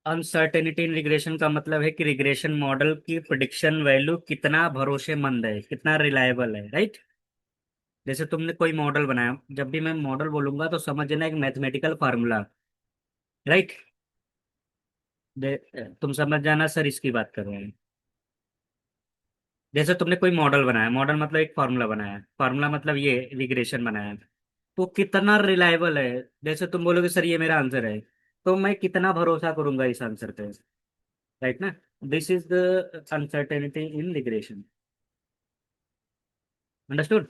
Uncertainty इन regression का मतलब है कि रिग्रेशन मॉडल की प्रिडिक्शन वैल्यू कितना भरोसेमंद है, कितना रिलायबल है, राइट। जैसे तुमने कोई मॉडल बनाया, जब भी मैं मॉडल बोलूंगा तो समझना एक मैथमेटिकल फार्मूला, राइट। तुम समझ जाना सर इसकी बात कर रहे हैं। जैसे तुमने कोई मॉडल बनाया, मॉडल मतलब एक फार्मूला बनाया, फार्मूला मतलब ये रिग्रेशन बनाया, तो कितना रिलायबल है। जैसे तुम बोलोगे सर ये मेरा आंसर है, तो मैं कितना भरोसा करूंगा इस आंसर पे, राइट ना। This is the uncertainty in regression. Understood.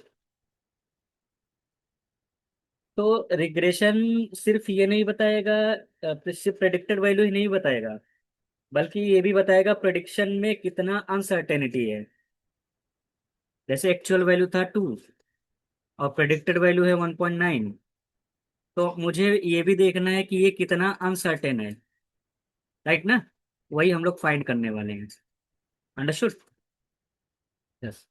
तो रिग्रेशन सिर्फ ये नहीं बताएगा, सिर्फ प्रेडिक्टेड वैल्यू ही नहीं बताएगा, बल्कि ये भी बताएगा प्रेडिक्शन में कितना अनसर्टेनिटी है। जैसे एक्चुअल वैल्यू था 2 और प्रेडिक्टेड वैल्यू है 1.9, तो मुझे ये भी देखना है कि ये कितना अनसर्टेन है, राइट ना। वही हम लोग फाइंड करने वाले हैं। अंडरस्टूड। यस।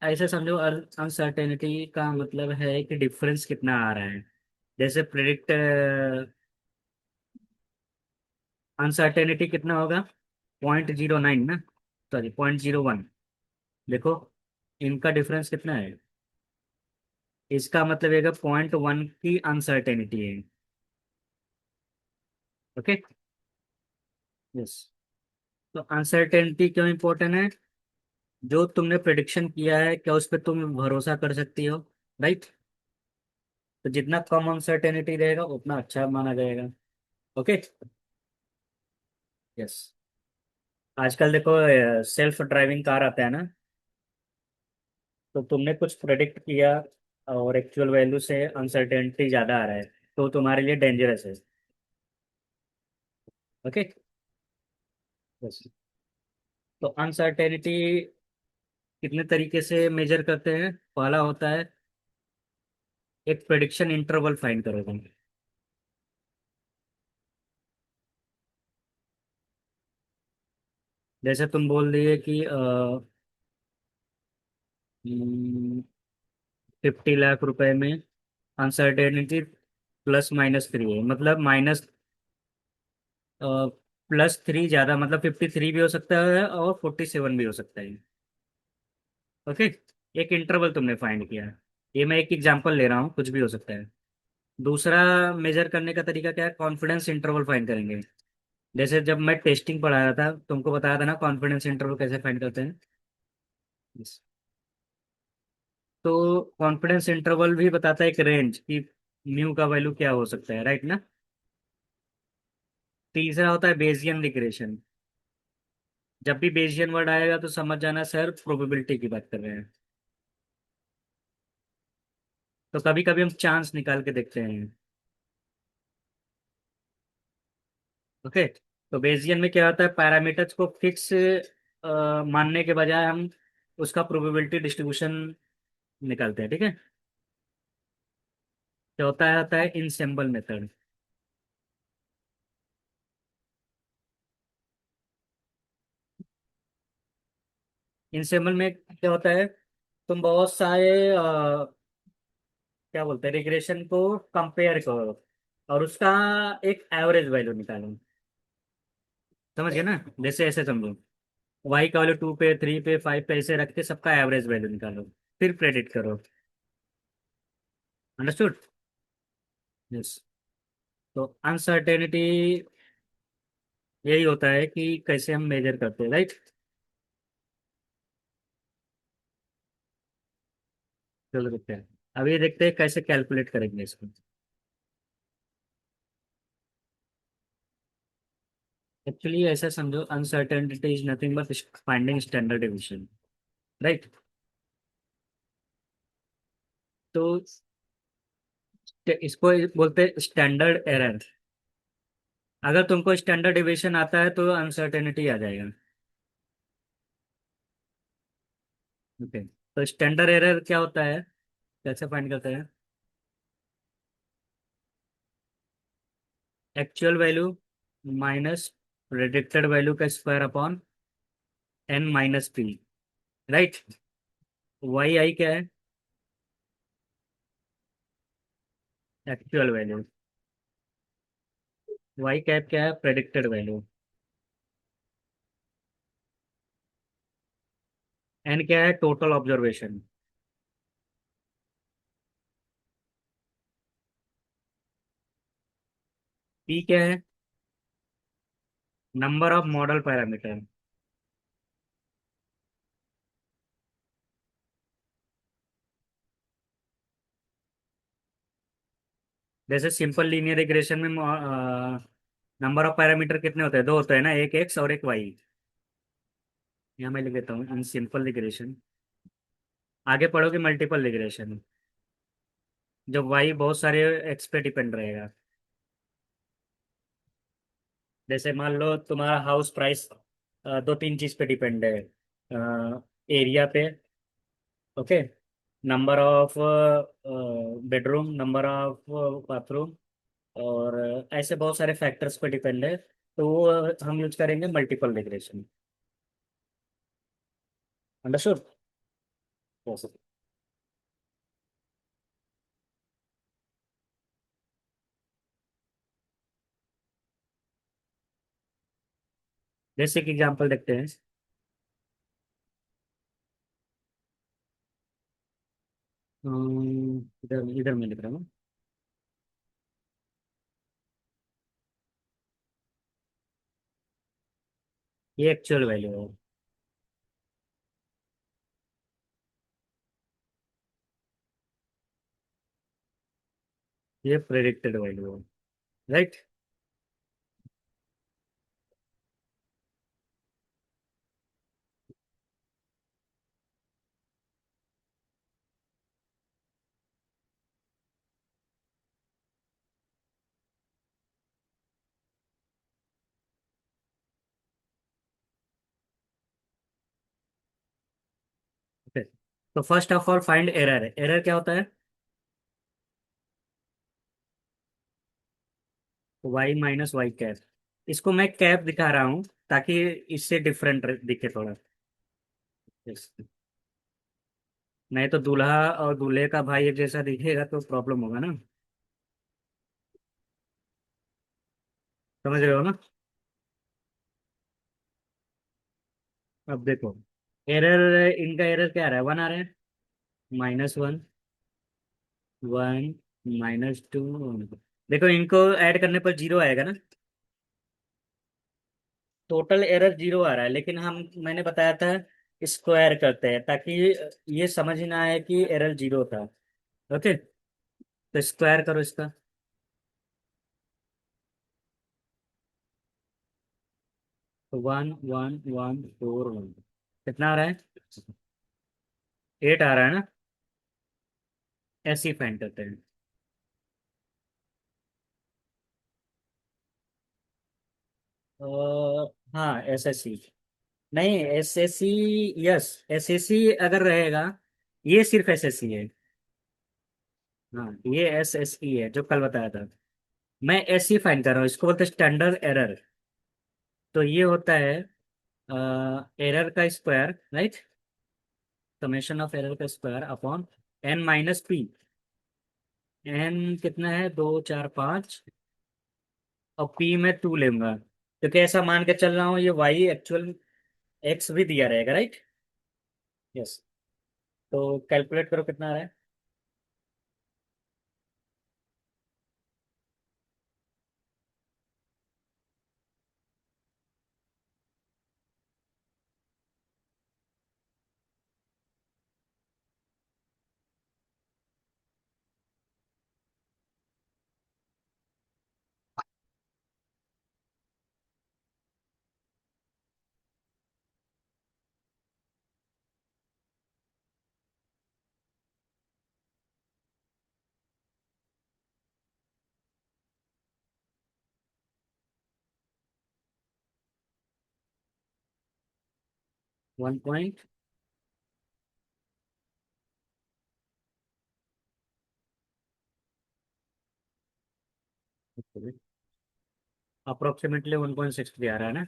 ऐसे समझो, अनसर्टेनिटी का मतलब है कि डिफरेंस कितना आ रहा है। जैसे प्रिडिक्ट अनसर्टेनिटी कितना होगा, 0.09 ना, सॉरी 0.01। देखो इनका डिफरेंस कितना है, इसका मतलब है 0.1 की अनसर्टेनिटी है। ओके। यस। तो अनसर्टेनिटी क्यों इंपॉर्टेंट है, जो तुमने प्रिडिक्शन किया है क्या उस पर तुम भरोसा कर सकती हो, राइट। तो जितना कम अनसर्टेनिटी रहेगा उतना अच्छा माना जाएगा। ओके। यस। आजकल देखो सेल्फ ड्राइविंग कार आता है ना, तो तुमने कुछ प्रेडिक्ट किया और एक्चुअल वैल्यू से अनसर्टेनिटी ज़्यादा आ रहा है, तो तुम्हारे लिए डेंजरस है। ओके। यस। तो अनसर्टेनिटी कितने तरीके से मेजर करते हैं। पहला होता है एक प्रेडिक्शन इंटरवल फाइंड करो तुम। जैसे तुम बोल दिए कि 50 लाख रुपए में अनसर्टेनिटी +-3 है, मतलब +3 ज़्यादा, मतलब 53 भी हो सकता है और 47 भी हो सकता है। ओके। एक इंटरवल तुमने फाइंड किया, ये मैं एक एग्जांपल ले रहा हूँ, कुछ भी हो सकता है। दूसरा मेजर करने का तरीका क्या है, कॉन्फिडेंस इंटरवल फाइंड करेंगे। जैसे जब मैं टेस्टिंग पढ़ा रहा था तुमको बताया था ना कॉन्फिडेंस इंटरवल कैसे फाइंड करते हैं। Yes. तो कॉन्फिडेंस इंटरवल भी बताता है एक रेंज कि म्यू का वैल्यू क्या हो सकता है, राइट ना। तीसरा होता है बेसियन रिग्रेशन। जब भी बेसियन वर्ड आएगा तो समझ जाना सर प्रोबेबिलिटी की बात कर रहे हैं। तो कभी कभी हम चांस निकाल के देखते हैं। ओके। तो बेसियन में क्या होता है, पैरामीटर्स को फिक्स मानने के बजाय हम उसका प्रोबेबिलिटी डिस्ट्रीब्यूशन निकालते हैं, ठीक है। तो होता है इनसेम्बल मेथड। इनसेम्बल में क्या होता है, तुम बहुत सारे क्या बोलते हैं रिग्रेशन को कंपेयर करो और उसका एक एवरेज वैल्यू निकालो। समझ गए ना। जैसे ऐसे समझो, वाई का वैल्यू 2 पे, 3 पे, 5 पे ऐसे रख के सबका एवरेज वैल्यू निकालो, फिर प्रेडिक्ट करो। अंडरस्टूड। यस। तो अनसर्टेनिटी यही होता है कि कैसे हम मेजर करते हैं, राइट। चलो देखते हैं। अब ये देखते हैं कैसे कैलकुलेट करेंगे इसको। एक्चुअली ऐसा समझो, uncertainty is nothing but finding standard division, right. तो इसको बोलते हैं स्टैंडर्ड एरर। अगर तुमको स्टैंडर्ड डिवीजन आता है तो अनसर्टेनिटी आ जाएगा। ओके। तो स्टैंडर्ड एरर क्या होता है, कैसे फाइंड करते हैं। Actual value minus predicted value का square upon n-p, right. Y i क्या है, एक्चुअल वैल्यू। वाई कैप क्या है? Predicted value. एन क्या है? Total observation. पी क्या है? Number of model parameter. जैसे सिंपल लीनियर रिग्रेशन में नंबर ऑफ पैरामीटर कितने होते हैं? दो होते हैं ना, एक एक्स और एक वाई। यहाँ मैं लिख देता हूँ इन सिंपल रिग्रेशन। आगे पढ़ोगे मल्टीपल रिग्रेशन, जब वाई बहुत सारे एक्स पे डिपेंड रहेगा। जैसे मान लो तुम्हारा हाउस प्राइस दो तीन चीज पे डिपेंड है। एरिया पे, okay, number of bedroom, number of bathroom, और ऐसे बहुत सारे फैक्टर्स पे डिपेंड है, तो वो हम यूज करेंगे मल्टीपल रिग्रेशन। अंडरस्टूड? जैसे कि एग्जांपल देखते हैं। इधर इधर मैं लिख रहा हूँ। ये एक्चुअल वैल्यू है। ये प्रेडिक्टेड वैल्यू है। राइट। ओके, तो first of all find error है। एरर क्या होता है? Y minus y cap. इसको मैं कैप दिखा रहा हूँ ताकि इससे डिफरेंट दिखे थोड़ा। Yes. नहीं तो दूल्हा और दूल्हे का भाई एक जैसा दिखेगा तो प्रॉब्लम होगा ना। समझ रहे हो ना? अब देखो, एरर, इनका एरर क्या आ रहा है? वन आ रहा है। Minus one, one, -2। देखो इनको ऐड करने पर जीरो आएगा ना। टोटल एरर जीरो आ रहा है, लेकिन हम, मैंने बताया था स्क्वायर करते हैं ताकि ये समझ ही ना आए कि एरर जीरो था। ओके, तो स्क्वायर करो इसका। तो one, one, one, four, one, कितना आ रहा है? एट आ रहा है ना। ऐसे ही फाइंड करते हैं। हाँ, एस एस सी। नहीं, S S C. Yes, S S C अगर रहेगा, ये सिर्फ एस एस सी है। हाँ, ये एस एस ई है जो कल बताया था। मैं एस सी फाइंड कर रहा हूँ, इसको बोलते हैं स्टैंडर्ड एरर। तो ये होता है एरर का square, right. Summation of error का square upon n minus p. N कितना है? दो, चार, पाँच। और पी में टू लूंगा क्योंकि ऐसा मान के चल रहा हूँ ये वाई एक्चुअल एक्स भी दिया रहेगा, राइट। यस। तो कैलकुलेट करो कितना आ रहा है। 1 पॉइंट। अप्रोक्सीमेटली 1.63 आ रहा है ना।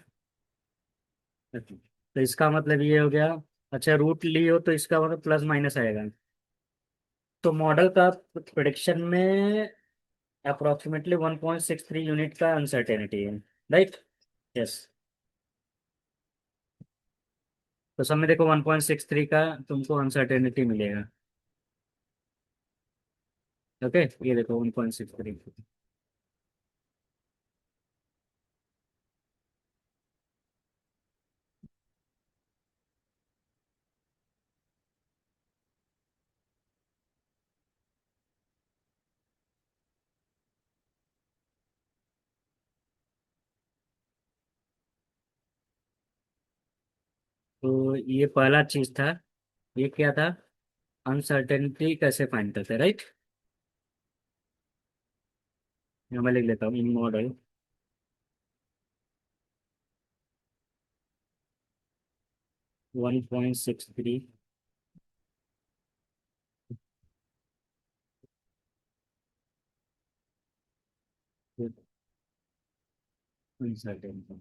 अच्छा, तो इसका मतलब ये हो गया। अच्छा, रूट लियो तो इसका मतलब प्लस माइनस आएगा। तो मॉडल का प्रिडिक्शन में अप्रोक्सीमेटली 1.63 यूनिट का अनसर्टेनिटी है, राइट। यस। तो सब में देखो 1.63 का तुमको अनसर्टेनिटी मिलेगा। ओके, ये देखो 1.63। तो ये पहला चीज था। ये क्या था? अनसर्टेनिटी कैसे फाइंड करते हैं, राइट। मैं लिख लेता हूँ इन मॉडल 1.63 अनसर्टेनिटी।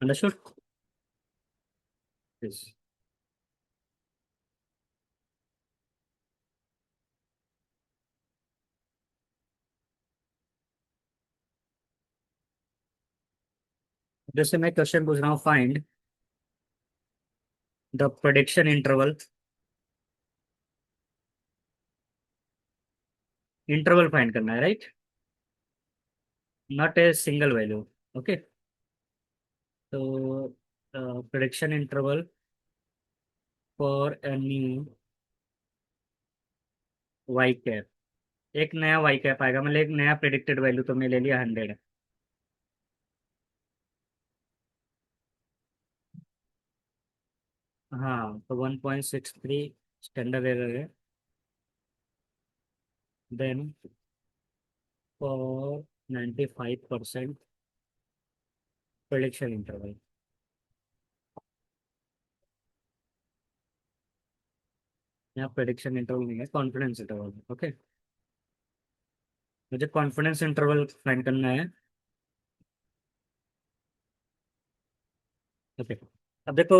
अंडरस्टूड। जैसे मैं क्वेश्चन पूछ रहा हूँ, find the prediction interval. Interval find करना है, right. Not a single value. Okay. तो prediction interval for any y cap. एक नया वाई कैप आएगा, मतलब एक नया प्रेडिक्टेड वैल्यू तुमने ले लिया 100। हाँ, तो 1.63 स्टैंडर्ड एरर है। Then for 95% prediction interval. यहाँ प्रेडिक्शन इंटरवल नहीं है, कॉन्फिडेंस इंटरवल। ओके। मुझे कॉन्फिडेंस इंटरवल फाइंड करना है। ओके। अब देखो,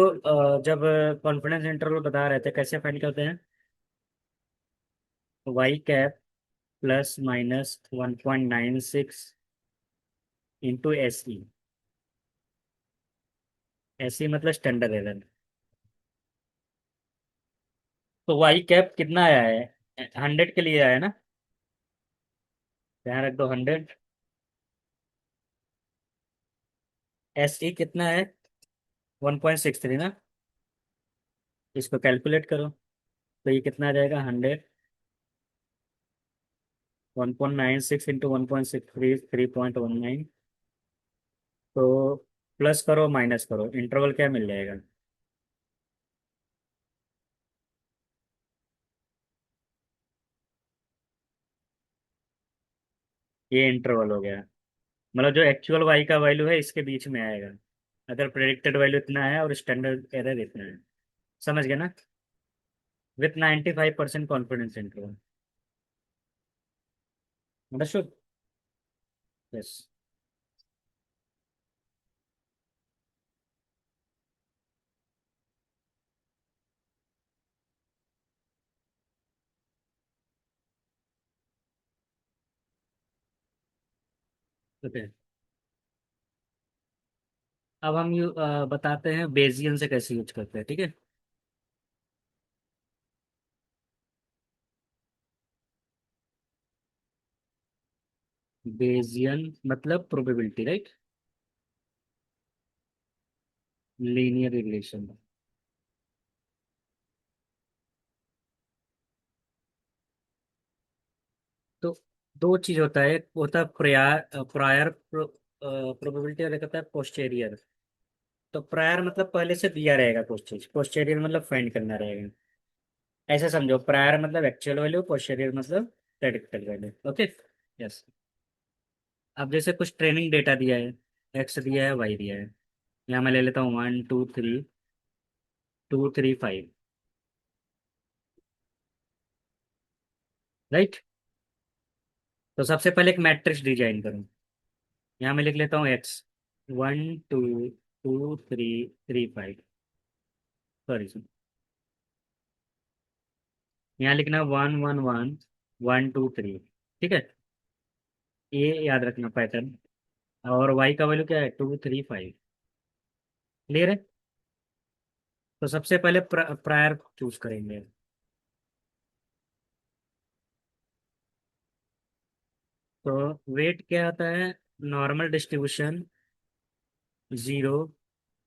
जब कॉन्फिडेंस इंटरवल बता रहे थे कैसे फाइंड करते हैं। Y cap plus minus 1.96 into s e. S e मतलब स्टैंडर्ड एरर। तो वाई कैप कितना आया है? 100 के लिए आया है ना। ध्यान रख दो 100। एस ई कितना है? 1.63 ना। इसको कैलकुलेट करो। तो ये कितना आ जाएगा? 100। 1.96 इंटू 1.63, 3.19। तो प्लस करो माइनस करो, इंटरवल क्या मिल जाएगा? ये इंटरवल हो गया। मतलब जो एक्चुअल वाई का वैल्यू है इसके बीच में आएगा। अगर प्रेडिक्टेड वैल्यू इतना है और स्टैंडर्ड एरर इतना है। समझ गए ना? With 95% confidence interval. Understood. Yes. Okay. अब हम बताते हैं बेजियन से कैसे यूज करते हैं, ठीक है। बेजियन मतलब प्रोबेबिलिटी, राइट। Linear relation. तो दो चीज होता है, एक होता है प्रायर प्रायर प्रोबेबिलिटी, और एक होता है पोस्टेरियर। तो प्रायर मतलब पहले से दिया रहेगा कुछ चीज, पोस्टेरियर मतलब फाइंड करना रहेगा। ऐसे समझो, प्रायर मतलब एक्चुअल वैल्यू, पोस्टेरियर मतलब प्रेडिक्टेड वैल्यू। ओके। यस। अब जैसे कुछ ट्रेनिंग डेटा दिया है, एक्स दिया है, वाई दिया है। यहाँ मैं ले लेता हूँ 1 2 3 2 3 5। राइट। तो सबसे पहले एक मैट्रिक्स डिजाइन करूँ। यहाँ मैं लिख लेता हूँ एक्स 1 2 2 3 3 5। सॉरी, यहाँ लिखना 1 1 1 1 2 3। ठीक है, ये याद रखना पैटर्न। और वाई का वैल्यू क्या है? 2 3 5। क्लियर है। तो सबसे पहले प्रायर चूज करेंगे। तो वेट क्या आता है? नॉर्मल डिस्ट्रीब्यूशन 0,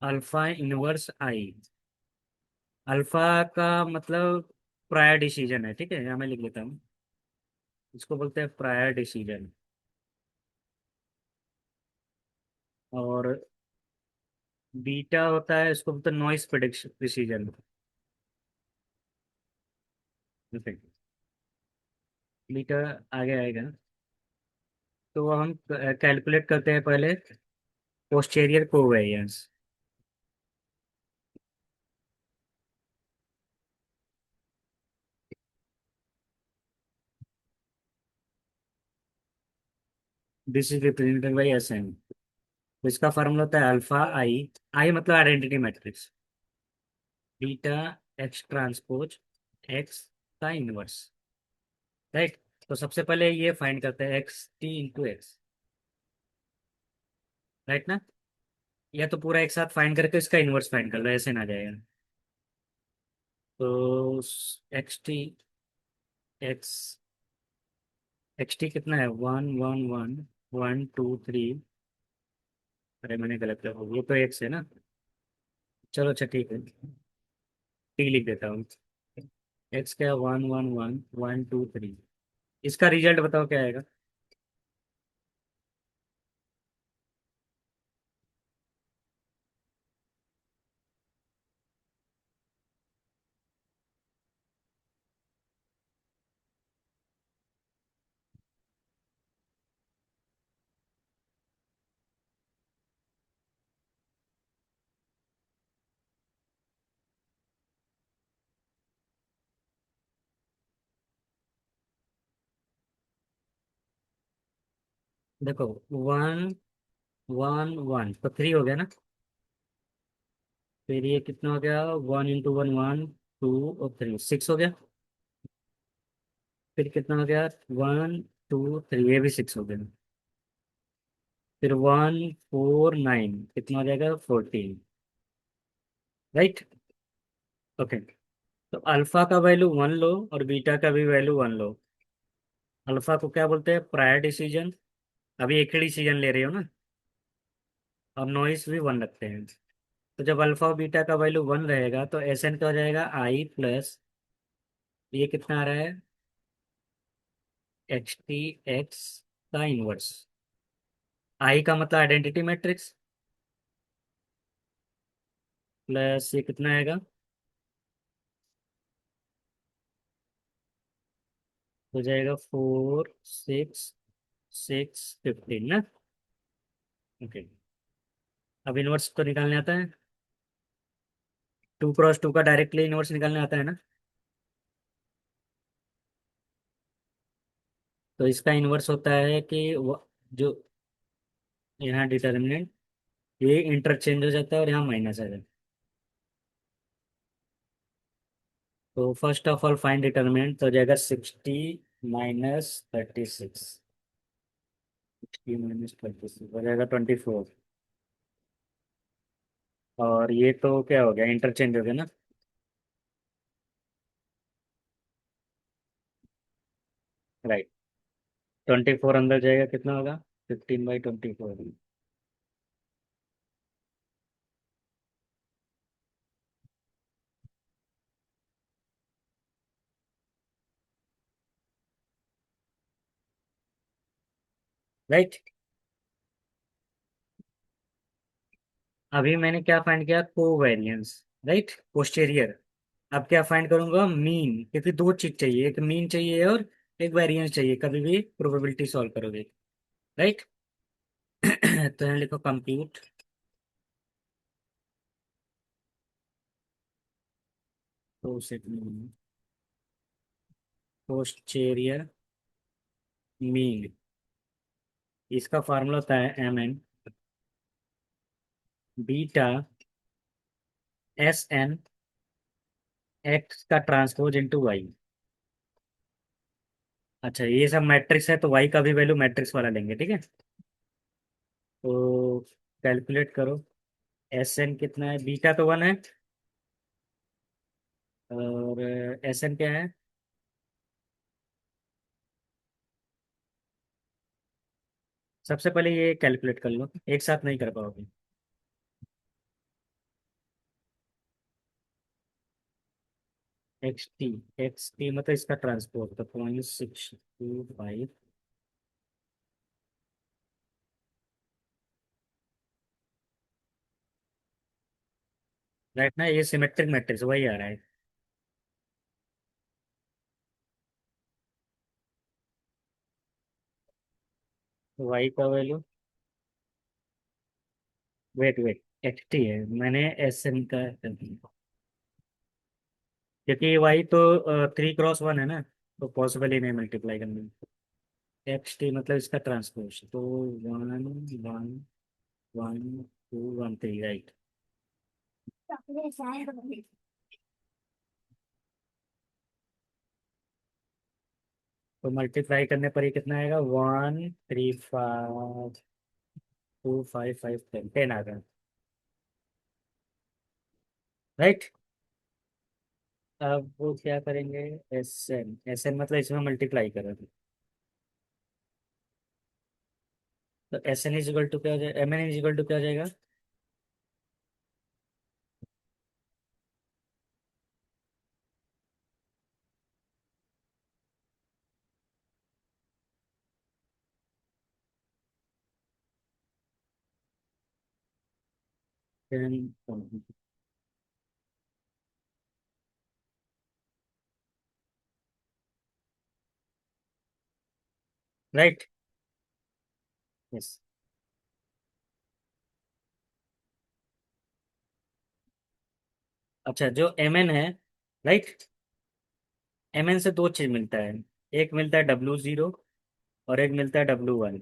अल्फा इनवर्स आई। अल्फा का मतलब प्रायर डिसीजन है। ठीक है, यहाँ मैं लिख लेता हूँ, इसको बोलते हैं प्रायर डिसीजन। और बीटा होता है, इसको बोलते हैं नॉइस प्रेडिक्शन डिसीजन। बीटा आगे आएगा। तो हम कैलकुलेट करते हैं पहले posterior covariance. This is represented by s n. तो इसका फॉर्मूला होता है अल्फा आई। आई मतलब identity matrix. Beta x transpose x का इनवर्स। राइट। तो सबसे पहले ये फाइंड करते हैं x t into x. Right ना। या तो पूरा एक साथ फाइंड करके इसका इनवर्स फाइंड कर लो, ऐसे ना जाएगा। तो x T x x T कितना है? 1 1 1 1 2 3। अरे मैंने गलत कर दिया, ये तो एक्स है ना। चलो अच्छा ठीक है, टी लिख देता हूँ। एक्स क्या? 1 1 1 1 2 3। इसका रिजल्ट बताओ क्या आएगा। देखो, 1 1 1 तो 3 हो गया ना। फिर ये कितना हो गया? 1 इंटू 1 1 2 और 3 6 हो गया। फिर कितना हो गया? 1 2 3, ये भी 6 हो गया। फिर 1 4 9 कितना हो जाएगा? 14। राइट। ओके। तो अल्फा का वैल्यू 1 लो और बीटा का भी वैल्यू 1 लो। अल्फा को क्या बोलते हैं? Prior decision. अभी एक ही डिसीजन ले रहे हो ना। और नॉइस भी 1 रखते हैं। तो जब अल्फा और बीटा का वैल्यू 1 रहेगा तो एस एन क्या हो जाएगा? आई प्लस, ये कितना आ रहा है? एक्स टी एक्स का इनवर्स। आई का मतलब आइडेंटिटी मैट्रिक्स, प्लस ये कितना आएगा? हो जाएगा 4 6 6 15 ना। ओके। अब इनवर्स तो निकालने आता है। 2 क्रॉस 2 का डायरेक्टली इनवर्स निकालने आता है ना। तो इसका इनवर्स होता है कि जो यहाँ डिटर्मिनेंट, ये इंटरचेंज हो जाता है और यहाँ माइनस आ जाता है। तो first of all find determinant तो हो जाएगा 60 - 36। 60 - 36 हो जाएगा 24। और ये तो क्या हो गया? इंटरचेंज हो गया ना। राइट। 24 अंदर जाएगा, कितना होगा? 15/24। राइट। अभी मैंने क्या फाइंड किया? कोवेरियंस। Right, posterior. अब क्या फाइंड करूंगा? मीन, क्योंकि दो चीज चाहिए, एक मीन चाहिए और एक वेरिएंस चाहिए, कभी भी प्रोबेबिलिटी सॉल्व करोगे। राइट। तो यहाँ लिखो कंप्यूट पोस्टेरियर मीन। इसका फार्मूला होता है mn बीटा SN एक्स का ट्रांसपोज इनटू वाई। अच्छा, ये सब मैट्रिक्स है तो वाई का भी वैल्यू मैट्रिक्स वाला लेंगे, ठीक है। तो कैलकुलेट करो। SN कितना है, बीटा तो 1 है, और SN क्या है। सबसे पहले ये कैलकुलेट कर लो, एक साथ नहीं कर पाओगे। एक्स टी मतलब इसका ट्रांसपोर्ट तो 0.625। राइट ना, ये सिमेट्रिक मैट्रिक्स वही आ रहा है। वाई का वैल्यू, वेट वेट, XT है, मैंने SN का कर दिया। क्योंकि वाई तो 3x1 है ना, तो पॉसिबल ही नहीं मल्टीप्लाई करने। XT मतलब इसका ट्रांसपोज तो 1 1 1 2 1 3, राइट। तो मल्टीप्लाई करने पर ये कितना आएगा, 1 3 5 2 5 5 10 10 आ गया, राइट। अब वो क्या करेंगे, SN मतलब इसमें मल्टीप्लाई करेंगे। तो SN इज इक्वल टू क्या हो जाएगा, MN इज इक्वल टू क्या हो जाएगा। 10, राइट। यस। अच्छा, जो MN है, राइट, MN से दो चीज मिलता है। एक मिलता है W0 और एक मिलता है W1।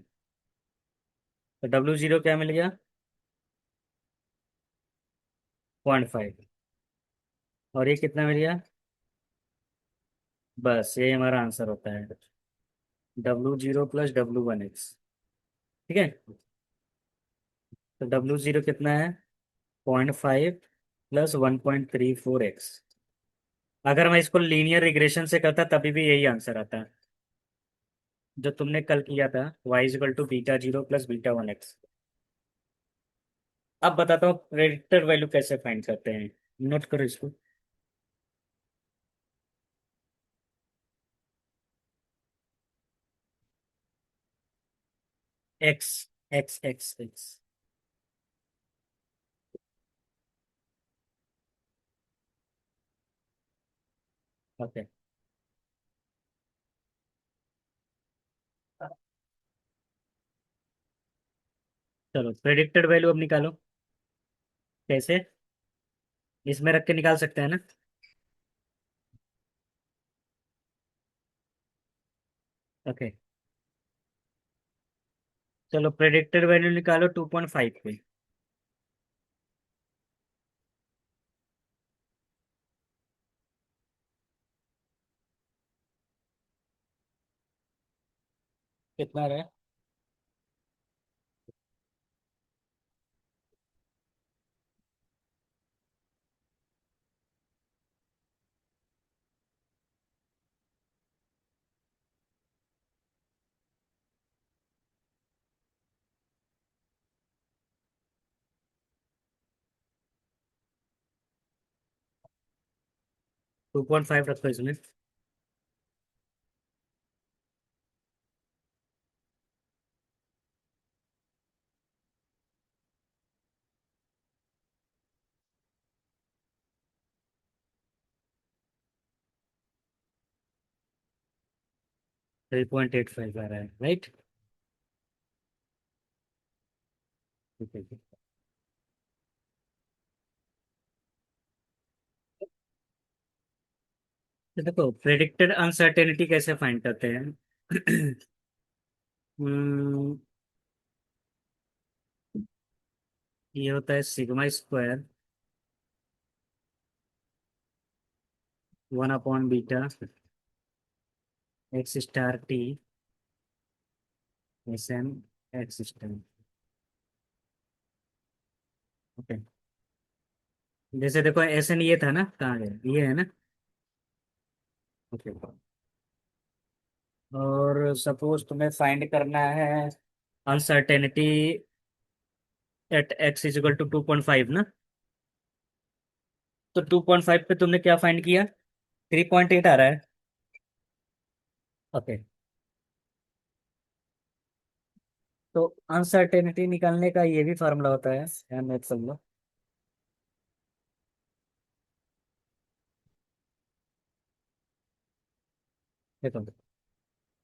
तो W0 क्या मिल गया, 0.5, और ये कितना मिल गया। बस ये हमारा आंसर होता है, W0 प्लस W1x, ठीक है। तो W0 कितना है, 0.5 प्लस 1.34x। अगर मैं इसको लीनियर रिग्रेशन से करता तभी भी यही आंसर आता, जो तुमने कल किया था, y = β0 + β1x। अब बताता हूँ प्रेडिक्टर वैल्यू कैसे फाइंड करते हैं, नोट करो इसको। X x x x. Okay, चलो प्रेडिक्टेड वैल्यू अब निकालो। कैसे, इसमें रख के निकाल सकते हैं ना। ओके, चलो प्रेडिक्टेड वैल्यू निकालो 2.5 पे। कितना रहा, 2.5 रखो इसमें। 3.85 आ रहा है, राइट। ठीक है। तो देखो प्रेडिक्टेड अनसर्टेनिटी कैसे फाइंड करते हैं। हम्म, ये होता है सिग्मा स्क्वायर 1/बीटा x star t S N x star. Okay. जैसे देखो एस एन ये था ना, कहाँ है, ये है ना। ओके। और सपोज तुम्हें फाइंड करना है uncertainty at x is equal to 2.5 ना। तो 2.5 पे तुमने क्या फाइंड किया, 3.8 आ रहा है। ओके। तो अनसर्टेनिटी निकालने का ये भी फार्मूला होता है, ध्यान में सब लोग। देखो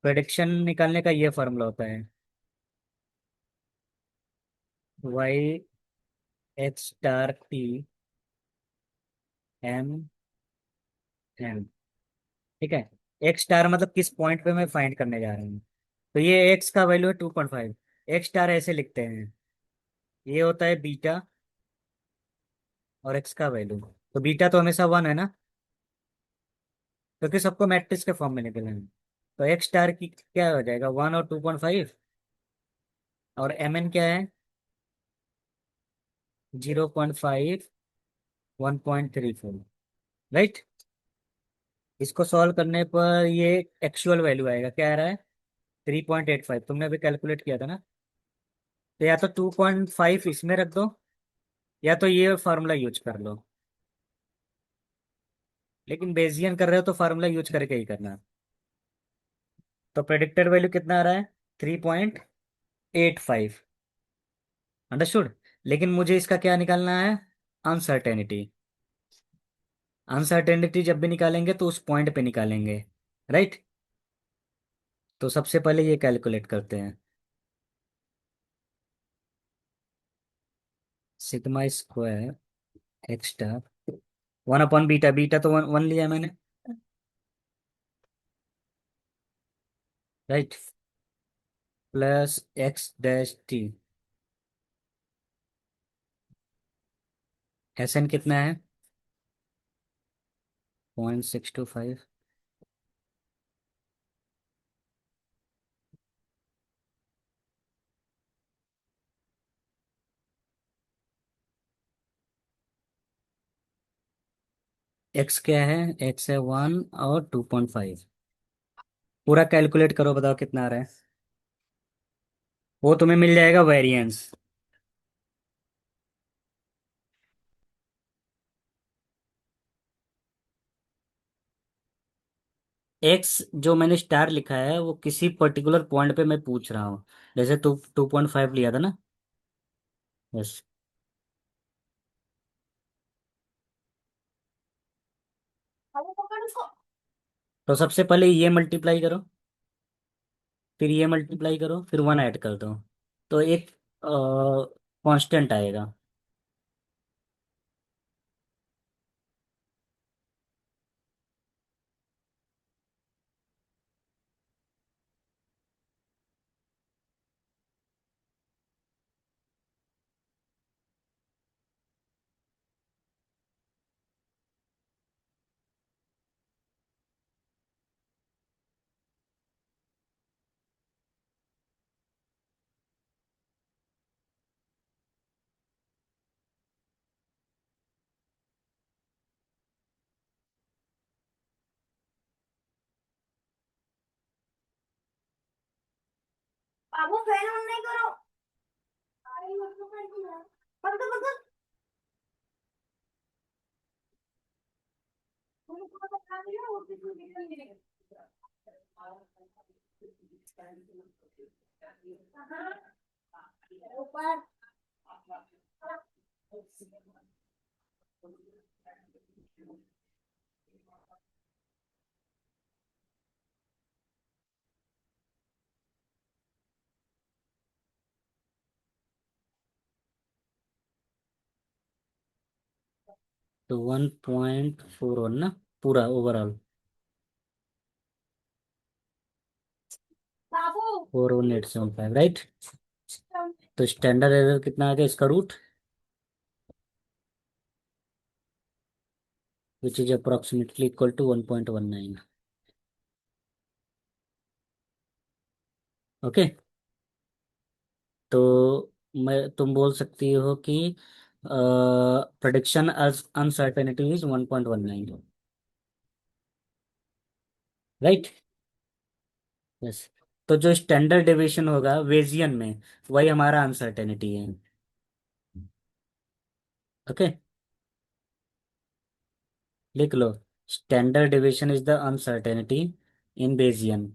प्रेडिक्शन निकालने का ये फार्मूला होता है, y x star t m n. ठीक है। एक्स स्टार मतलब किस पॉइंट पे मैं फाइंड करने जा रहा हूँ। तो ये एक्स का वैल्यू है 2.5। एक्स स्टार ऐसे लिखते हैं, ये होता है बीटा और एक्स का वैल्यू। तो बीटा तो हमेशा 1 है ना, क्योंकि सबको मैट्रिक्स के फॉर्म में निकलना है। तो एक्स स्टार की क्या हो जाएगा, 1 और 2.5। और एम एन क्या है, 0.5 1.34। राइट। इसको सॉल्व करने पर ये एक्चुअल वैल्यू आएगा, क्या आ रहा है, 3.85। तुमने अभी कैलकुलेट किया था ना। तो या तो 2.5 इसमें रख दो, या तो ये फार्मूला यूज कर लो। लेकिन बेजियन कर रहे हो तो फार्मूला यूज करके ही करना। तो प्रेडिक्टेड वैल्यू कितना आ रहा है, 3.85। अंडरस्टूड। लेकिन मुझे इसका क्या निकालना है, अनसर्टेनिटी। अनसर्टेनिटी जब भी निकालेंगे तो उस पॉइंट पे निकालेंगे। राइट। तो सबसे पहले ये कैलकुलेट करते हैं, सिग्मा स्क्वायर एक्स स्टार 1/बीटा। बीटा तो 1 लिया मैंने। Right. Plus x dash t. S N कितना है, 0.625। एक्स क्या है, एक्स है 1 और 2.5। पूरा कैलकुलेट करो, बताओ कितना आ रहा है। वो तुम्हें मिल जाएगा वेरिएंस। एक्स जो मैंने स्टार लिखा है वो किसी पर्टिकुलर पॉइंट पे मैं पूछ रहा हूँ। जैसे 2.5 लिया था ना। यस। तो सबसे पहले ये मल्टीप्लाई करो, फिर ये मल्टीप्लाई करो, फिर 1 ऐड कर दो। तो एक कांस्टेंट आएगा। बाबू फैन ऑन नहीं करो। बंद कर, बंद कर। तुमको बता दिया वो किसी ने नहीं। ऊपर। तो 1.41 ना, पूरा ओवरऑल बाबू 41875, राइट। तो स्टैंडर्ड एरर कितना आ गया इसका root, which is approximately equal to 1.19। Okay. तो मैं तुम बोल सकती हो कि prediction uncertainty is 1.19, right. Yes. तो जो स्टैंडर्ड डेविएशन होगा वेजियन में, वही हमारा अनसर्टेनिटी है। ओके, लिख लो, standard deviation is the uncertainty in Bayesian.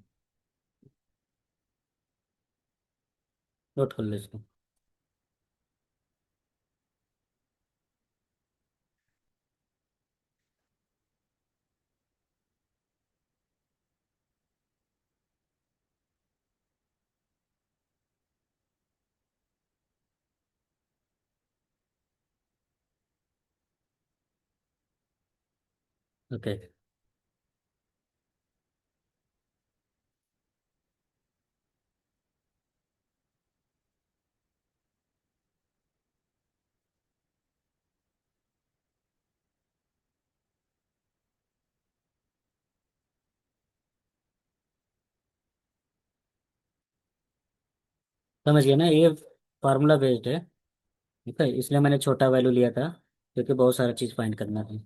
Note कर लो इसको। ओके, समझ गया ना, ये फार्मूला बेस्ड है। ठीक है, इसलिए मैंने छोटा वैल्यू लिया था, क्योंकि बहुत सारा चीज फाइंड करना था।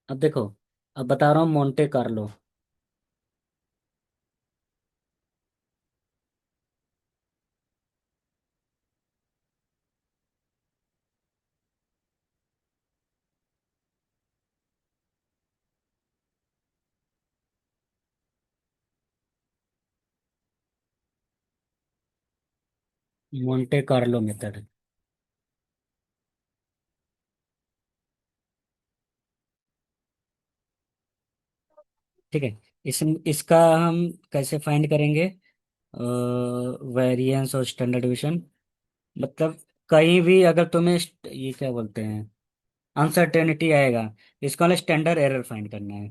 अब देखो, अब बता रहा हूँ Monte Carlo. Monte Carlo method. ठीक है, इसका हम कैसे फाइंड करेंगे, वेरिएंस और स्टैंडर्ड डिवीजन। मतलब कहीं भी अगर तुम्हें ये क्या बोलते हैं, अनसर्टेनिटी आएगा, इसको हमें स्टैंडर्ड एरर फाइंड करना है।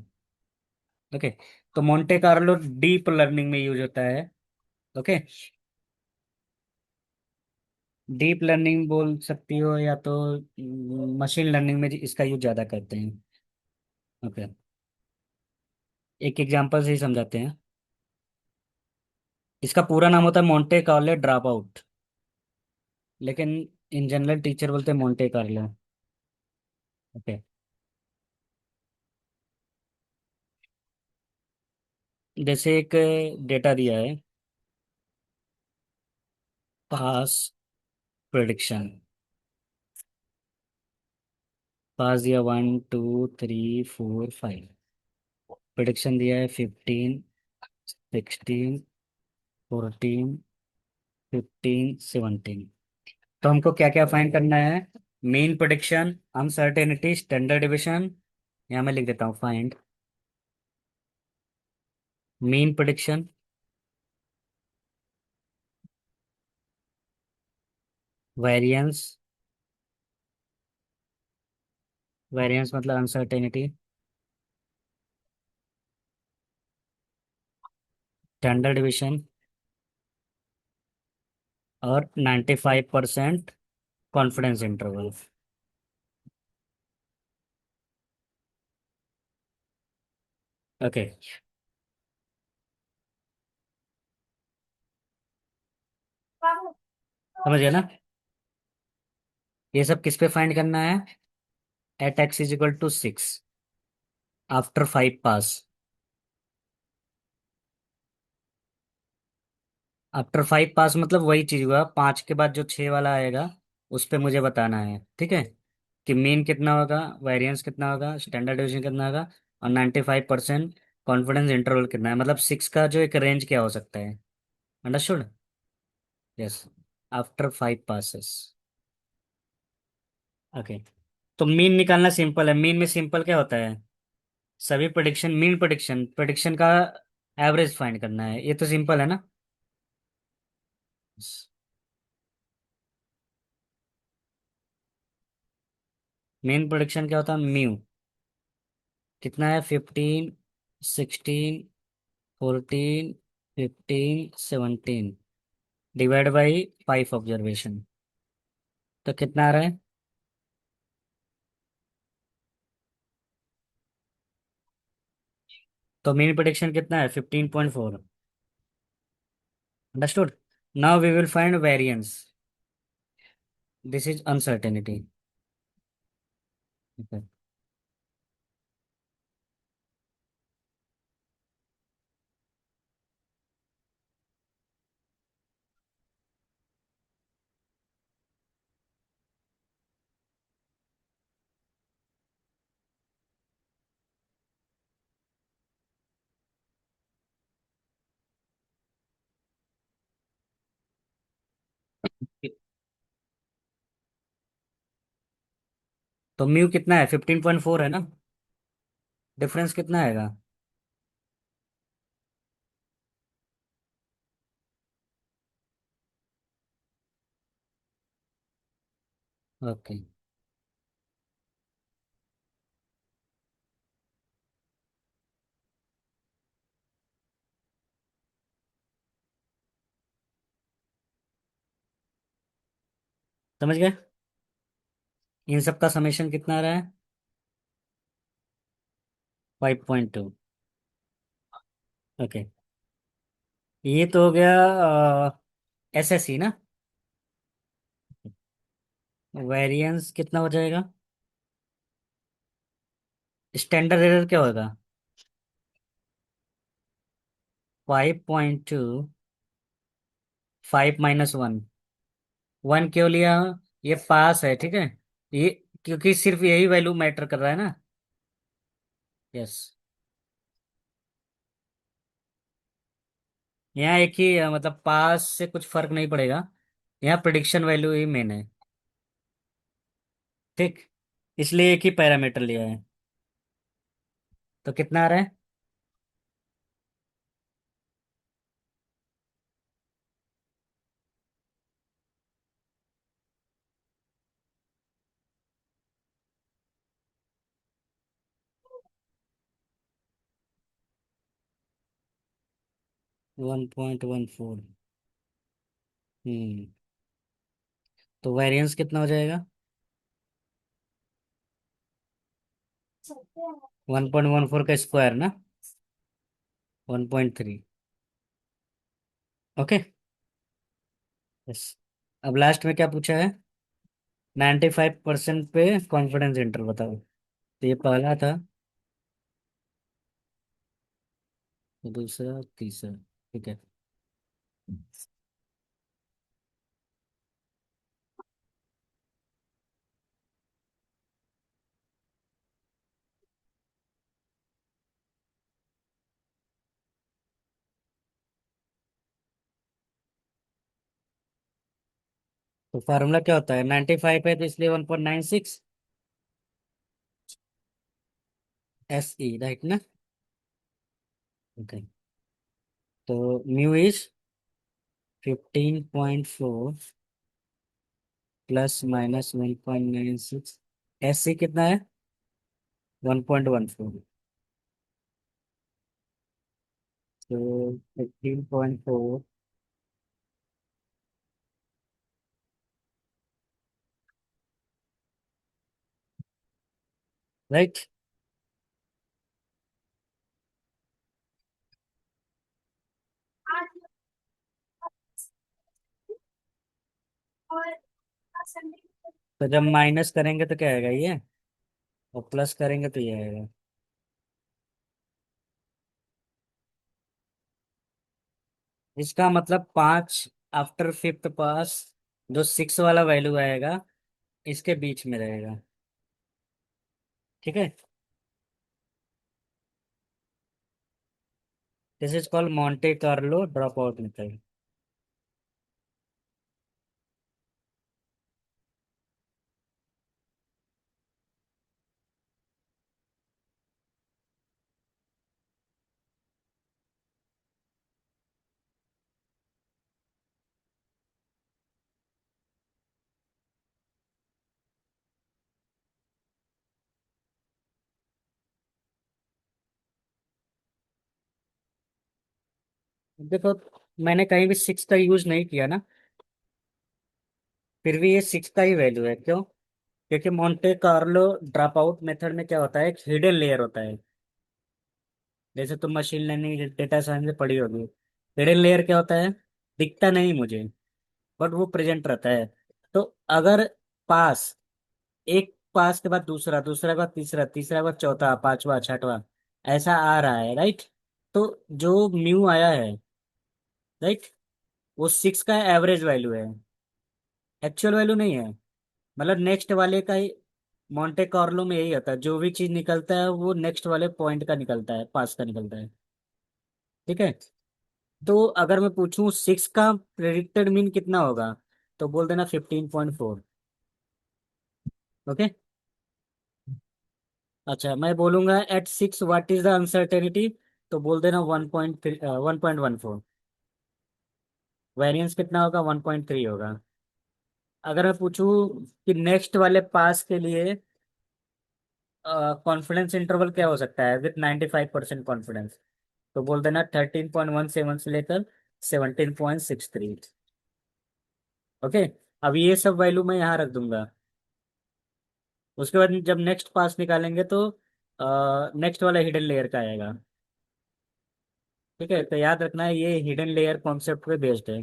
ओके। तो मोंटे कार्लो डीप लर्निंग में यूज होता है। ओके। डीप लर्निंग बोल सकती हो, या तो मशीन लर्निंग में इसका यूज ज्यादा करते हैं। ओके, एक एग्जांपल से ही समझाते हैं। इसका पूरा नाम होता है मोंटे कार्लो ड्रॉप आउट, लेकिन इन जनरल टीचर बोलते हैं मोंटे कार्लो। ओके। जैसे एक डेटा दिया है, पास प्रिडिक्शन, पास दिया 1 2 3 4 5, प्रिडिक्शन दिया है 15 16 14 15 17। तो हमको क्या क्या फाइंड करना है, mean prediction, uncertainty, standard division. यहाँ मैं लिख देता हूँ, find mean prediction, variance, variance मतलब अनसर्टेनिटी, स्टैंडर्ड डिविजन, और 95% कॉन्फिडेंस इंटरवल। ओके, बाबू समझ गया ना। ये सब किस पे फाइंड करना है, at x is equal to 6 after 5 pass. After 5 pass मतलब वही चीज हुआ, 5 के बाद जो 6 वाला आएगा, उस पे मुझे बताना है। ठीक है, कि मीन कितना होगा, वेरिएंस कितना होगा, स्टैंडर्ड डिवीजन कितना होगा, और 95% कॉन्फिडेंस इंटरवल कितना है, मतलब 6 का जो एक रेंज क्या हो सकता है। Understood. Yes, after 5 passes. Okay. तो मीन निकालना सिंपल है, मीन में सिंपल क्या होता है, सभी प्रेडिक्शन, मीन प्रेडिक्शन, प्रेडिक्शन का एवरेज फाइंड करना है, ये तो सिंपल है ना। मेन प्रोडिक्शन क्या होता है, म्यू कितना है, 15, 16, 14, 15, 17 डिवाइड बाई 5 ऑब्जर्वेशन, तो कितना आ रहा है? तो मेन प्रोडिक्शन कितना है, 15.4। Understood. Now we will find variance, this is uncertainty. तो म्यू कितना है, 15.4 है ना? डिफरेंस कितना आएगा? ओके। समझ गए? इन सब का समेशन कितना आ रहा है? 5.2। ओके। ये तो हो गया एसएससी ना। वेरिएंस कितना हो जाएगा? स्टैंडर्ड एरर क्या होगा? 5.2, 5 - 1। 1 क्यों लिया? ये पास है, ठीक है। ये क्योंकि सिर्फ यही वैल्यू मैटर कर रहा है ना। यस। यहाँ एक ही मतलब पास से कुछ फर्क नहीं पड़ेगा। यहाँ प्रिडिक्शन वैल्यू ही मेन है। ठीक। इसलिए एक ही पैरामीटर लिया है। तो कितना आ रहा है? 1.14। हम्म। तो वेरिएंस कितना हो जाएगा? 1.14 का स्क्वायर ना। 1.3। ओके। यस। अब लास्ट में क्या पूछा है? 95% पे कॉन्फिडेंस इंटरवल बताओ। तो ये पहला था, दूसरा, तीसरा। ठीक है। तो फार्मूला क्या होता है, 95 है तो इसलिए 1.96 SE, राइट ना? ओके। तो म्यू इज 15.4 ± 1.96। SC कितना है? 1.14। तो 15.4, राइट। और संडे तो जब माइनस करेंगे तो क्या आएगा ये, और प्लस करेंगे तो ये आएगा। इसका मतलब 5 आफ्टर फिफ्थ पास, जो 6 वाला वैल्यू आएगा इसके बीच में रहेगा। ठीक है। This is called Monte Carlo drop out method. देखो, मैंने कहीं भी सिक्स का यूज नहीं किया ना, फिर भी ये सिक्स का ही वैल्यू है। क्यों? क्योंकि Monte Carlo drop out method में क्या होता है, एक हिडन लेयर होता है। जैसे तुम मशीन लर्निंग डेटा साइंस में पढ़ी होगी। हिडन लेयर क्या होता है? दिखता नहीं मुझे, बट वो प्रेजेंट रहता है। तो अगर पास, एक पास के बाद दूसरा, दूसरा के बाद तीसरा, तीसरा के बाद चौथा, पांचवा, छठवा, ऐसा आ रहा है, राइट? तो जो म्यू आया है, राइट, वो सिक्स का एवरेज वैल्यू है, एक्चुअल वैल्यू नहीं है। मतलब नेक्स्ट वाले का ही, मोंटे कार्लो में यही होता है, जो भी चीज निकलता है वो नेक्स्ट वाले पॉइंट का निकलता है, पास का निकलता है। ठीक है। तो अगर मैं पूछूं सिक्स का प्रेडिक्टेड मीन कितना होगा, तो बोल देना 15.4। ओके। अच्छा, मैं बोलूंगा at six what is the uncertainty, तो बोल देना 1.3, 1.14। वेरिएंस कितना होगा? 1.3 होगा। अगर मैं पूछूं कि नेक्स्ट वाले पास के लिए कॉन्फिडेंस इंटरवल क्या हो सकता है विथ 95% कॉन्फिडेंस, तो बोल देना 13.17 से लेकर 17.63। ओके। अब ये सब वैल्यू मैं यहाँ रख दूंगा। उसके बाद जब नेक्स्ट पास निकालेंगे तो नेक्स्ट वाला हिडन लेयर का आएगा। ठीक है, तो याद रखना है, ये हिडन लेयर कॉन्सेप्ट पे बेस्ड है।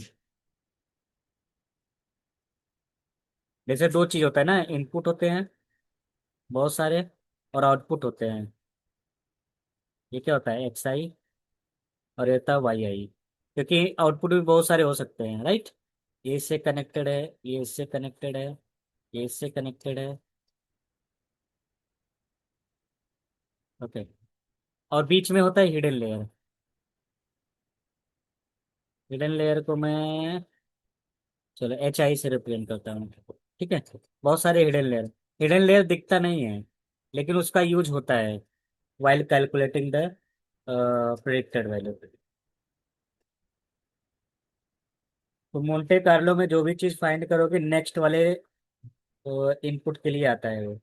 जैसे दो चीज होता है ना, इनपुट होते हैं बहुत सारे, और आउटपुट होते हैं। ये क्या होता है? एक्स आई, और ये होता है वाई आई। क्योंकि आउटपुट भी बहुत सारे हो सकते हैं, राइट? ये इससे कनेक्टेड है, ये इससे कनेक्टेड है, ये इससे कनेक्टेड है। ओके। और बीच में होता है हिडन लेयर। हिडन लेयर को मैं, चलो एच आई से रिप्रेजेंट करता हूँ। ठीक है। बहुत सारे हिडन लेयर, हिडन लेयर दिखता नहीं है, लेकिन उसका यूज होता है while calculating the predicted value. तो मोंटे कार्लो में जो भी चीज फाइंड करोगे नेक्स्ट वाले इनपुट के लिए आता है वो।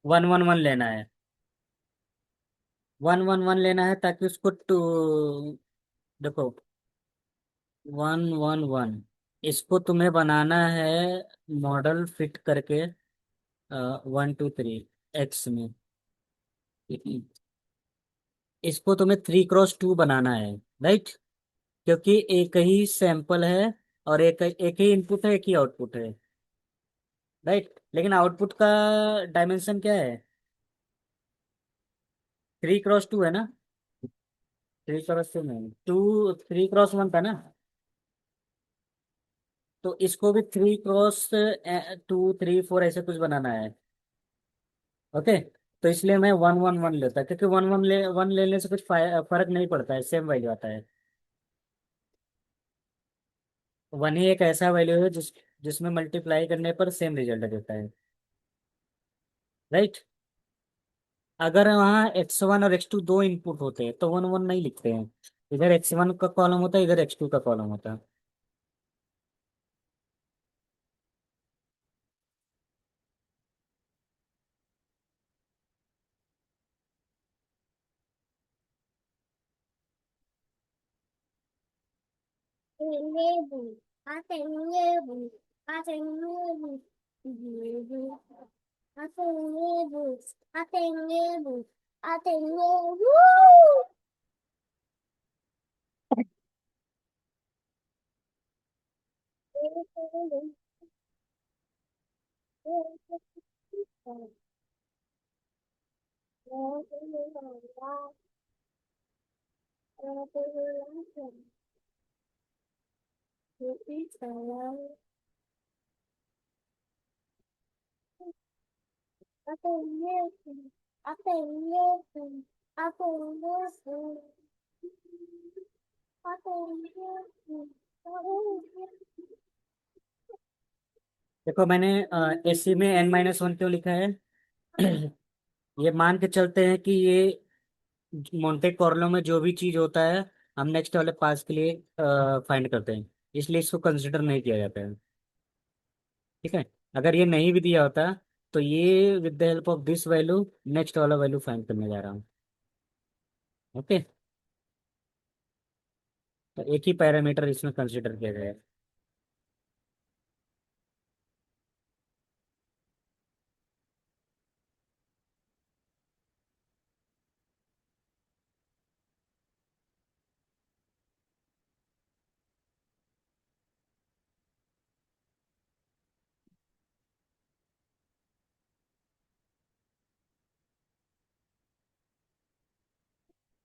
111 लेना है। 111 लेना है ताकि उसको टू, देखो, 111, इसको तुम्हें बनाना है मॉडल फिट करके 1 2 3 एक्स में। इसको तुम्हें 3x2 बनाना है, राइट? क्योंकि एक ही सैंपल है, और एक ही इनपुट है, एक ही आउटपुट है, राइट? लेकिन आउटपुट का डायमेंशन क्या है? 3x2 है ना? 3x2 नहीं, 3x1 था ना? तो इसको भी 3x2 3 4 ऐसे कुछ बनाना है। ओके। तो इसलिए मैं 111 लेता, क्योंकि वन लेने से कुछ फर्क नहीं पड़ता है, सेम वैल्यू आता है। वन ही एक ऐसा वैल्यू है जिसमें मल्टीप्लाई करने पर सेम रिजल्ट देता है, राइट? अगर वहाँ x1 और x2 दो इनपुट होते हैं तो 1 1 नहीं लिखते हैं। इधर x1 का कॉलम होता है, इधर x2 का कॉलम होता है। Enable. Enable. Enable. Enable. Enable. Enable. Enable. atengebu, atengebu, देखो मैंने एसी में n-1 क्यों लिखा है? ये मान के चलते हैं कि ये मोंटे कार्लो में जो भी चीज होता है हम नेक्स्ट वाले पास के लिए फाइंड करते हैं, इसलिए इसको कंसिडर नहीं किया जाता है। ठीक है। अगर ये नहीं भी दिया होता तो ये with the help of this value next वाला वैल्यू फाइंड करने जा रहा हूँ। ओके। तो एक ही पैरामीटर इसमें कंसिडर किया जाएगा।